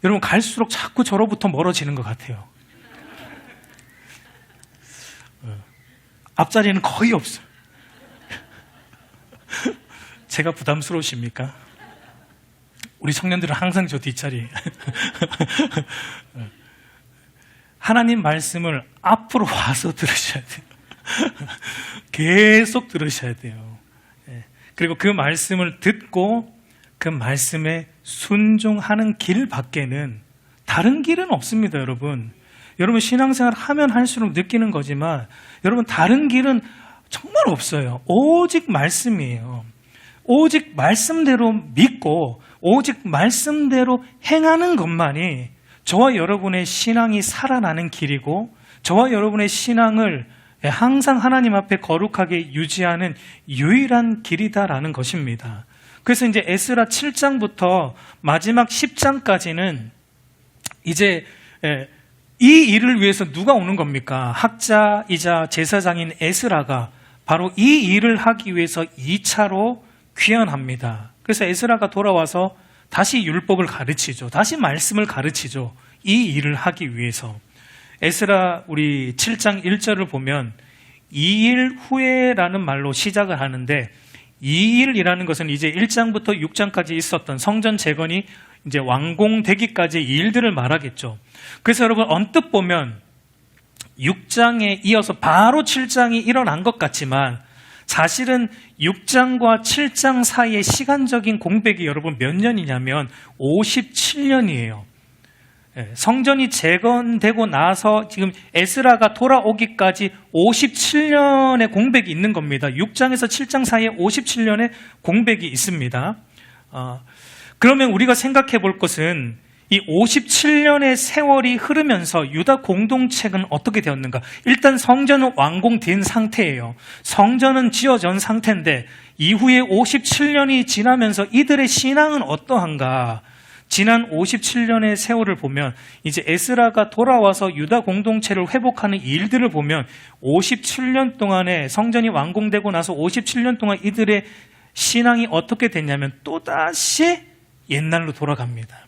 여러분, 갈수록 자꾸 저로부터 멀어지는 것 같아요. 앞자리는 거의 없어요. 제가 부담스러우십니까? 우리 청년들은 항상 저 뒷자리. 하나님 말씀을 앞으로 와서 들으셔야 돼요. 계속 들으셔야 돼요. 그리고 그 말씀을 듣고 그 말씀에 순종하는 길 밖에는 다른 길은 없습니다, 여러분. 여러분 신앙생활 하면 할수록 느끼는 거지만 여러분 다른 길은 정말 없어요. 오직 말씀이에요. 오직 말씀대로 믿고 오직 말씀대로 행하는 것만이 저와 여러분의 신앙이 살아나는 길이고 저와 여러분의 신앙을 항상 하나님 앞에 거룩하게 유지하는 유일한 길이다라는 것입니다. 그래서 이제 에스라 7장부터 마지막 10장까지는 이제 이 일을 위해서 누가 오는 겁니까? 학자이자 제사장인 에스라가 바로 이 일을 하기 위해서 2차로 귀환합니다. 그래서 에스라가 돌아와서 다시 율법을 가르치죠. 다시 말씀을 가르치죠. 이 일을 하기 위해서. 에스라 우리 7장 1절을 보면 2일 후에라는 말로 시작을 하는데 2일이라는 것은 이제 1장부터 6장까지 있었던 성전 재건이 이제 완공되기까지의 일들을 말하겠죠. 그래서 여러분 언뜻 보면 6장에 이어서 바로 7장이 일어난 것 같지만 사실은 6장과 7장 사이의 시간적인 공백이 여러분 몇 년이냐면 57년이에요. 성전이 재건되고 나서 지금 에스라가 돌아오기까지 57년의 공백이 있는 겁니다. 6장에서 7장 사이에 57년의 공백이 있습니다. 그러면 우리가 생각해 볼 것은 이 57년의 세월이 흐르면서 유다 공동체는 어떻게 되었는가? 일단 성전은 완공된 상태예요. 성전은 지어진 상태인데 이후에 57년이 지나면서 이들의 신앙은 어떠한가? 지난 57년의 세월을 보면 이제 에스라가 돌아와서 유다 공동체를 회복하는 일들을 보면 57년 동안에 성전이 완공되고 나서 57년 동안 이들의 신앙이 어떻게 됐냐면 또다시 옛날로 돌아갑니다.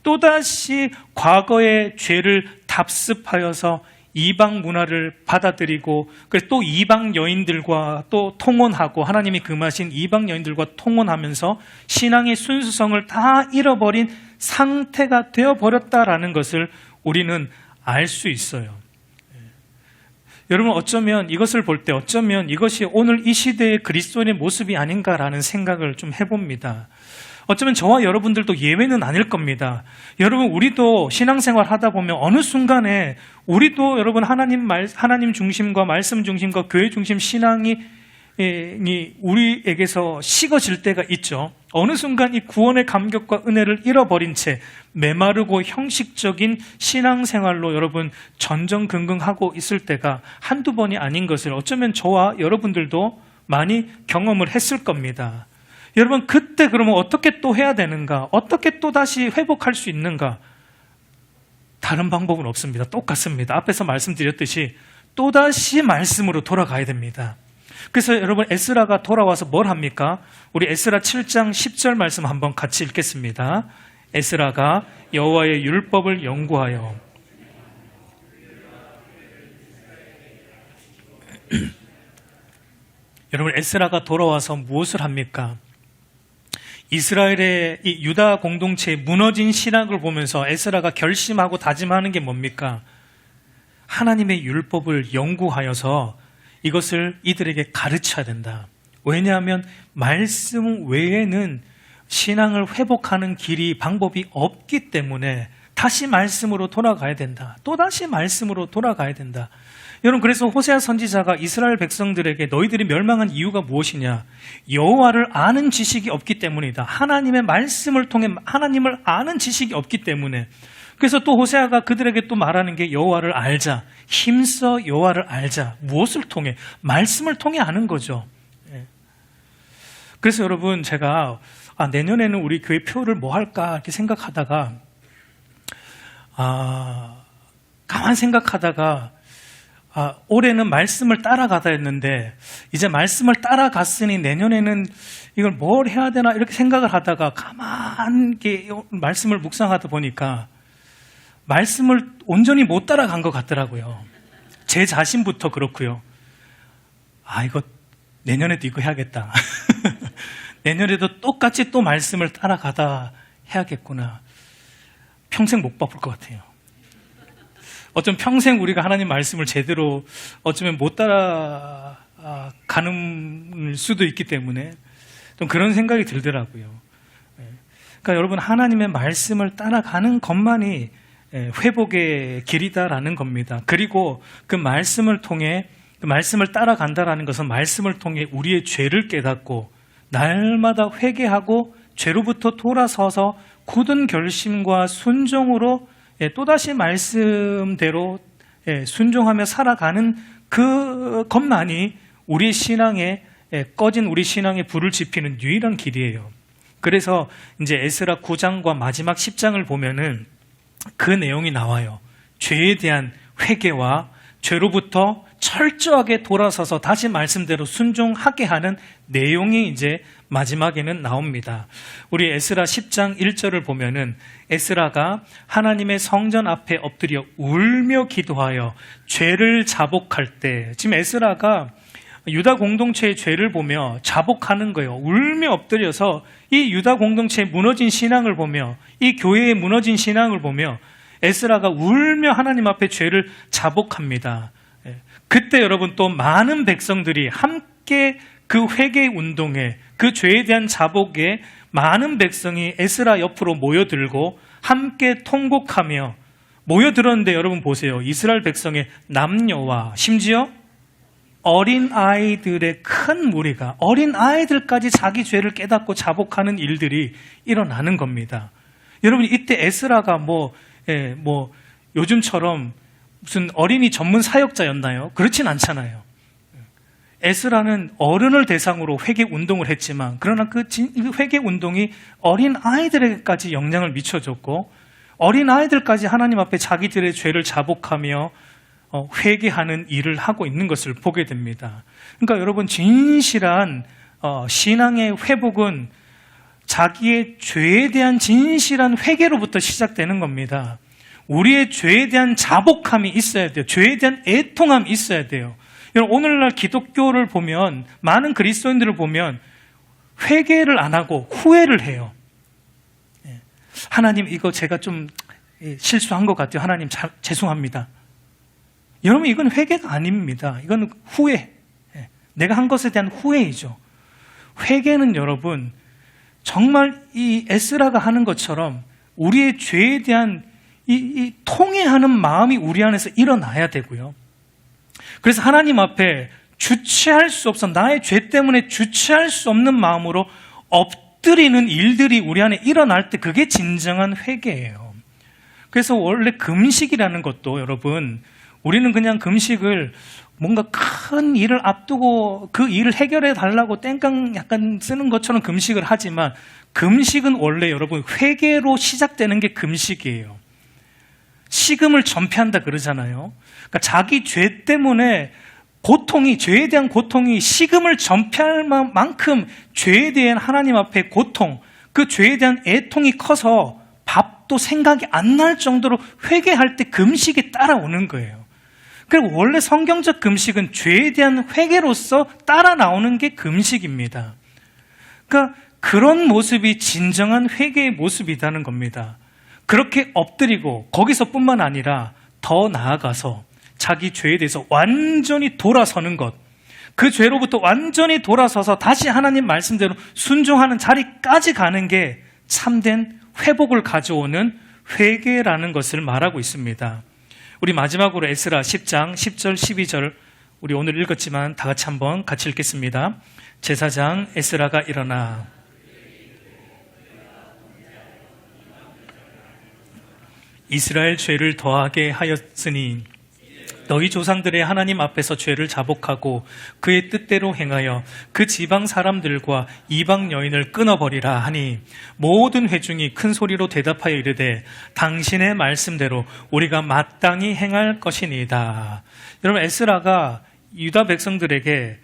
또다시 과거의 죄를 답습하여서 이방 문화를 받아들이고 그래서 또 이방 여인들과 또 통혼하고 하나님이 금하신 이방 여인들과 통혼하면서 신앙의 순수성을 다 잃어버린 상태가 되어버렸다라는 것을 우리는 알 수 있어요. 여러분 어쩌면 이것을 볼 때 어쩌면 이것이 오늘 이 시대의 그리스도인의 모습이 아닌가라는 생각을 좀 해봅니다. 어쩌면 저와 여러분들도 예외는 아닐 겁니다. 여러분 우리도 신앙생활 하다 보면 어느 순간에 우리도 여러분 하나님 중심과 말씀 중심과 교회 중심 신앙이 우리에게서 식어질 때가 있죠. 어느 순간 이 구원의 감격과 은혜를 잃어버린 채 메마르고 형식적인 신앙생활로 여러분 전전긍긍하고 있을 때가 한두 번이 아닌 것을 어쩌면 저와 여러분들도 많이 경험을 했을 겁니다. 여러분, 그때 그러면 어떻게 또 해야 되는가? 어떻게 또 다시 회복할 수 있는가? 다른 방법은 없습니다. 똑같습니다. 앞에서 말씀드렸듯이 또다시 말씀으로 돌아가야 됩니다. 그래서 여러분, 에스라가 돌아와서 뭘 합니까? 우리 에스라 7장 10절 말씀 한번 같이 읽겠습니다. 에스라가 여호와의 율법을 연구하여 여러분, 에스라가 돌아와서 무엇을 합니까? 이스라엘의 이 유다 공동체의 무너진 신앙을 보면서 에스라가 결심하고 다짐하는 게 뭡니까? 하나님의 율법을 연구하여서 이것을 이들에게 가르쳐야 된다. 왜냐하면 말씀 외에는 신앙을 회복하는 길이, 방법이 없기 때문에 다시 말씀으로 돌아가야 된다. 또다시 말씀으로 돌아가야 된다. 여러분, 그래서 호세아 선지자가 이스라엘 백성들에게 너희들이 멸망한 이유가 무엇이냐? 여호와를 아는 지식이 없기 때문이다. 하나님의 말씀을 통해 하나님을 아는 지식이 없기 때문에. 그래서 또 호세아가 그들에게 또 말하는 게 여호와를 알자. 힘써 여호와를 알자. 무엇을 통해? 말씀을 통해 아는 거죠. 그래서 여러분, 제가 내년에는 우리 교회 표를 뭐 할까 이렇게 생각하다가 가만 생각하다가 올해는 말씀을 따라가다 했는데 이제 말씀을 따라갔으니 내년에는 이걸 뭘 해야 되나 이렇게 생각을 하다가 가만히 말씀을 묵상하다 보니까 말씀을 온전히 못 따라간 것 같더라고요. 제 자신부터 그렇고요. 이거 내년에도 이거 해야겠다. 내년에도 똑같이 또 말씀을 따라가다 해야겠구나. 평생 못 바쁠 것 같아요. 어쩌면 평생 우리가 하나님 말씀을 제대로 어쩌면 못 따라가는 수도 있기 때문에 좀 그런 생각이 들더라고요. 그러니까 여러분, 하나님의 말씀을 따라가는 것만이 회복의 길이다라는 겁니다. 그리고 그 말씀을 통해, 그 말씀을 따라간다라는 것은 말씀을 통해 우리의 죄를 깨닫고 날마다 회개하고 죄로부터 돌아서서 굳은 결심과 순종으로 또다시 말씀대로 순종하며 살아가는 그것만이 우리 신앙에 꺼진 우리 신앙의 불을 지피는 유일한 길이에요. 그래서 이제 에스라 9장과 마지막 10장을 보면은 그 내용이 나와요. 죄에 대한 회개와 죄로부터 철저하게 돌아서서 다시 말씀대로 순종하게 하는 내용이 이제 마지막에는 나옵니다. 우리 에스라 10장 1절을 보면은 에스라가 하나님의 성전 앞에 엎드려 울며 기도하여 죄를 자복할 때, 지금 에스라가 유다 공동체의 죄를 보며 자복하는 거예요. 울며 엎드려서 이 유다 공동체의 무너진 신앙을 보며, 이 교회의 무너진 신앙을 보며 에스라가 울며 하나님 앞에 죄를 자복합니다. 그때 여러분, 또 많은 백성들이 함께 그 회개 운동에, 그 죄에 대한 자복에 많은 백성이 에스라 옆으로 모여들고 함께 통곡하며 모여들었는데, 여러분 보세요. 이스라엘 백성의 남녀와 심지어 어린 아이들의 큰 무리가, 어린 아이들까지 자기 죄를 깨닫고 자복하는 일들이 일어나는 겁니다. 여러분, 이때 에스라가 요즘처럼 무슨 어린이 전문 사역자였나요? 그렇진 않잖아요. 에스라는 어른을 대상으로 회개 운동을 했지만, 그러나 그 회개 운동이 어린 아이들에게까지 영향을 미쳐줬고, 어린 아이들까지 하나님 앞에 자기들의 죄를 자복하며 회개하는 일을 하고 있는 것을 보게 됩니다. 그러니까 여러분, 진실한 신앙의 회복은 자기의 죄에 대한 진실한 회개로부터 시작되는 겁니다. 우리의 죄에 대한 자복함이 있어야 돼요. 죄에 대한 애통함이 있어야 돼요. 여러분, 오늘날 기독교를 보면, 많은 그리스도인들을 보면 회개를 안 하고 후회를 해요. 하나님, 이거 제가 좀 실수한 것 같아요. 하나님, 죄송합니다. 여러분, 이건 회개가 아닙니다. 이건 후회. 내가 한 것에 대한 후회이죠. 회개는 여러분, 정말 이 에스라가 하는 것처럼 우리의 죄에 대한 이 통회하는 마음이 우리 안에서 일어나야 되고요. 그래서 하나님 앞에 주체할 수 없어, 나의 죄 때문에 주체할 수 없는 마음으로 엎드리는 일들이 우리 안에 일어날 때, 그게 진정한 회개예요. 그래서 원래 금식이라는 것도 여러분, 우리는 그냥 금식을 뭔가 큰 일을 앞두고 그 일을 해결해 달라고 땡깡 약간 쓰는 것처럼 금식을 하지만, 금식은 원래 여러분 회개로 시작되는 게 금식이에요. 식음을 전폐한다 그러잖아요. 그러니까 자기 죄 때문에 죄에 대한 고통이 식음을 전폐할 만큼 죄에 대한 하나님 앞에 고통, 그 죄에 대한 애통이 커서 밥도 생각이 안 날 정도로 회개할 때 금식이 따라오는 거예요. 그리고 원래 성경적 금식은 죄에 대한 회개로서 따라 나오는 게 금식입니다. 그러니까 그런 모습이 진정한 회개의 모습이라는 겁니다. 그렇게 엎드리고 거기서뿐만 아니라 더 나아가서 자기 죄에 대해서 완전히 돌아서는 것, 그 죄로부터 완전히 돌아서서 다시 하나님 말씀대로 순종하는 자리까지 가는 게 참된 회복을 가져오는 회개라는 것을 말하고 있습니다. 우리 마지막으로 에스라 10장 10절 12절 우리 오늘 읽었지만 다 같이 한번 같이 읽겠습니다. 제사장 에스라가 일어나 이스라엘 죄를 더하게 하였으니 너희 조상들의 하나님 앞에서 죄를 자복하고 그의 뜻대로 행하여 그 지방 사람들과 이방 여인을 끊어버리라 하니 모든 회중이 큰 소리로 대답하여 이르되 당신의 말씀대로 우리가 마땅히 행할 것이니이다. 여러분, 에스라가 유다 백성들에게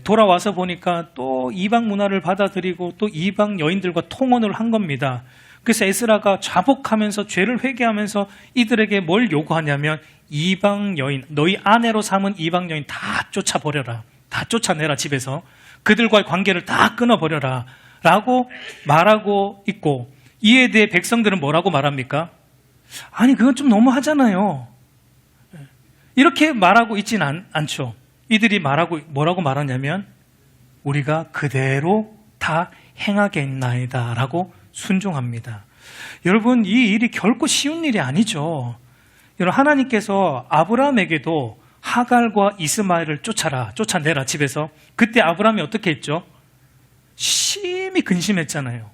돌아와서 보니까 또 이방 문화를 받아들이고 또 이방 여인들과 통혼을 한 겁니다. 그래서 에스라가 자복하면서 죄를 회개하면서 이들에게 뭘 요구하냐면 이방 여인, 너희 아내로 삼은 이방 여인 다 쫓아버려라. 다 쫓아내라 집에서. 그들과의 관계를 다 끊어버려라 라고 말하고 있고, 이에 대해 백성들은 뭐라고 말합니까? 아니 그건 좀 너무하잖아요. 이렇게 말하고 있진 않죠. 이들이 뭐라고 말하냐면 우리가 그대로 다 행하겠나이다 라고 순종합니다. 여러분, 이 일이 결코 쉬운 일이 아니죠. 여러분, 하나님께서 아브라함에게도 하갈과 이스마엘을 쫓아내라 집에서. 그때 아브라함이 어떻게 했죠? 심히 근심했잖아요.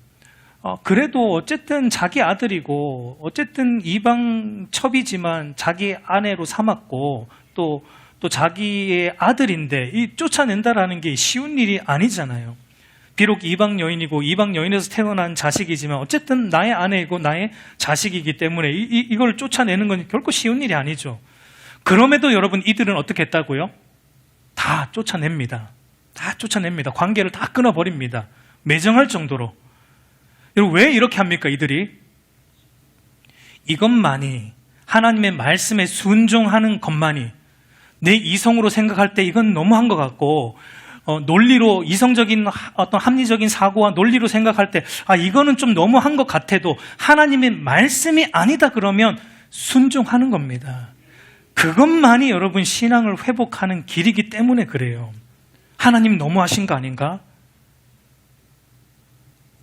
그래도 어쨌든 자기 아들이고 어쨌든 이방 첩이지만 자기 아내로 삼았고 또 자기의 아들인데 이 쫓아낸다라는 게 쉬운 일이 아니잖아요. 비록 이방 여인이고 이방 여인에서 태어난 자식이지만 어쨌든 나의 아내이고 나의 자식이기 때문에 이걸 쫓아내는 건 결코 쉬운 일이 아니죠. 그럼에도 여러분, 이들은 어떻게 했다고요? 다 쫓아냅니다. 다 쫓아냅니다. 관계를 다 끊어버립니다. 매정할 정도로. 여러분, 왜 이렇게 합니까? 이들이 이것만이, 하나님의 말씀에 순종하는 것만이 내 이성으로 생각할 때 이건 너무한 것 같고, 논리로, 이성적인 어떤 합리적인 사고와 논리로 생각할 때 이거는 좀 너무한 것 같아도 하나님의 말씀이 아니다 그러면 순종하는 겁니다. 그것만이 여러분 신앙을 회복하는 길이기 때문에 그래요. 하나님 너무하신 거 아닌가?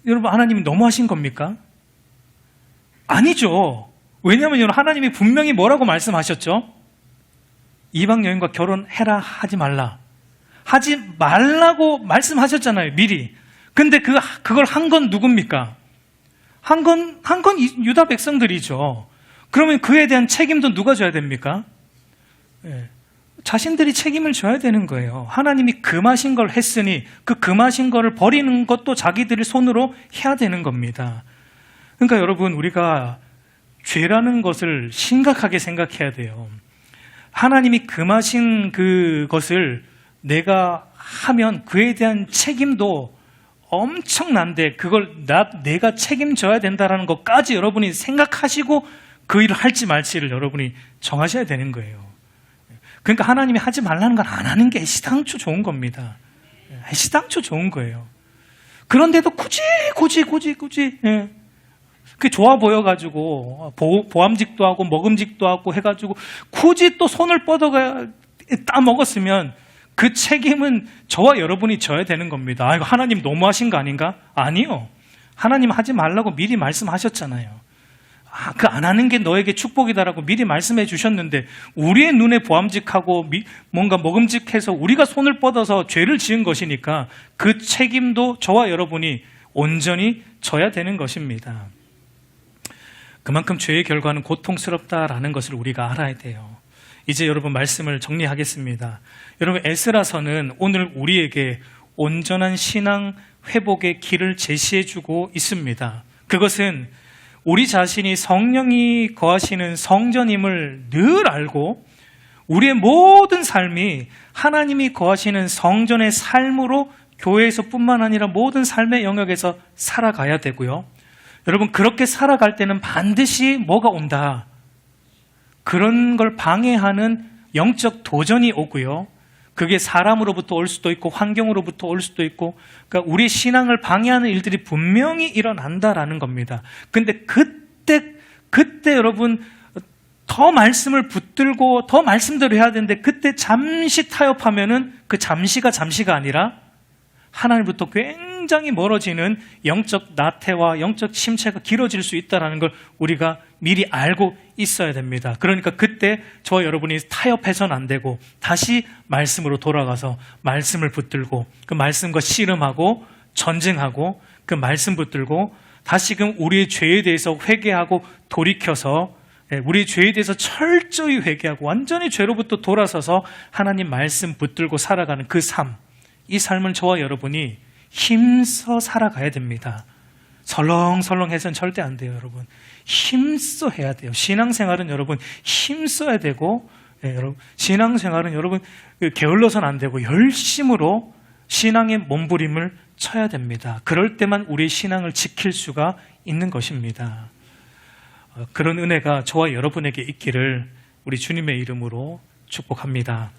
여러분, 하나님이 너무하신 겁니까? 아니죠. 왜냐하면 여러분, 하나님이 분명히 뭐라고 말씀하셨죠? 이방 여인과 결혼해라, 하지 말라. 하지 말라고 말씀하셨잖아요, 미리. 근데 그걸 한 건 누굽니까? 한 건 유다 백성들이죠. 그러면 그에 대한 책임도 누가 져야 됩니까? 자신들이 책임을 져야 되는 거예요. 하나님이 금하신 걸 했으니 그 금하신 거를 버리는 것도 자기들의 손으로 해야 되는 겁니다. 그러니까 여러분, 우리가 죄라는 것을 심각하게 생각해야 돼요. 하나님이 금하신 그것을 내가 하면 그에 대한 책임도 엄청난데 그걸 내가 책임져야 된다는 것까지 여러분이 생각하시고 그 일을 할지 말지를 여러분이 정하셔야 되는 거예요. 그러니까 하나님이 하지 말라는 걸 안 하는 게 애시당초 좋은 겁니다. 애시당초 좋은 거예요. 그런데도 굳이 그게 좋아 보여가지고 보암직도 하고 먹음직도 하고 해가지고 굳이 또 손을 뻗어가 따먹었으면 그 책임은 저와 여러분이 져야 되는 겁니다. 이거 하나님 너무하신 거 아닌가? 아니요. 하나님 하지 말라고 미리 말씀하셨잖아요. 그 안 하는 게 너에게 축복이다라고 미리 말씀해 주셨는데 우리의 눈에 보암직하고 뭔가 먹음직해서 우리가 손을 뻗어서 죄를 지은 것이니까 그 책임도 저와 여러분이 온전히 져야 되는 것입니다. 그만큼 죄의 결과는 고통스럽다라는 것을 우리가 알아야 돼요. 이제 여러분 말씀을 정리하겠습니다. 여러분 에스라서는 오늘 우리에게 온전한 신앙 회복의 길을 제시해주고 있습니다. 그것은 우리 자신이 성령이 거하시는 성전임을 늘 알고 우리의 모든 삶이 하나님이 거하시는 성전의 삶으로 교회에서뿐만 아니라 모든 삶의 영역에서 살아가야 되고요. 여러분 그렇게 살아갈 때는 반드시 뭐가 온다. 그런 걸 방해하는 영적 도전이 오고요. 그게 사람으로부터 올 수도 있고 환경으로부터 올 수도 있고 그러니까 우리 신앙을 방해하는 일들이 분명히 일어난다라는 겁니다. 근데 그때 여러분 더 말씀을 붙들고 더 말씀대로 해야 되는데 그때 잠시 타협하면은 그 잠시가 아니라 하나님부터 굉장히 멀어지는 영적 나태와 영적 침체가 길어질 수 있다는 걸 우리가 미리 알고 있어야 됩니다. 그러니까 그때 저와 여러분이 타협해서는 안 되고 다시 말씀으로 돌아가서 말씀을 붙들고 그 말씀과 씨름하고 전쟁하고 그 말씀 붙들고 다시금 우리의 죄에 대해서 회개하고 돌이켜서 우리의 죄에 대해서 철저히 회개하고 완전히 죄로부터 돌아서서 하나님 말씀 붙들고 살아가는 그 삶, 이 삶은 저와 여러분이 힘써 살아가야 됩니다. 설렁설렁해서는 절대 안 돼요, 여러분. 힘써 해야 돼요. 신앙생활은 여러분 힘써야 되고, 여러분 신앙생활은 여러분 게을러서는 안 되고 열심으로 신앙의 몸부림을 쳐야 됩니다. 그럴 때만 우리의 신앙을 지킬 수가 있는 것입니다. 그런 은혜가 저와 여러분에게 있기를 우리 주님의 이름으로 축복합니다.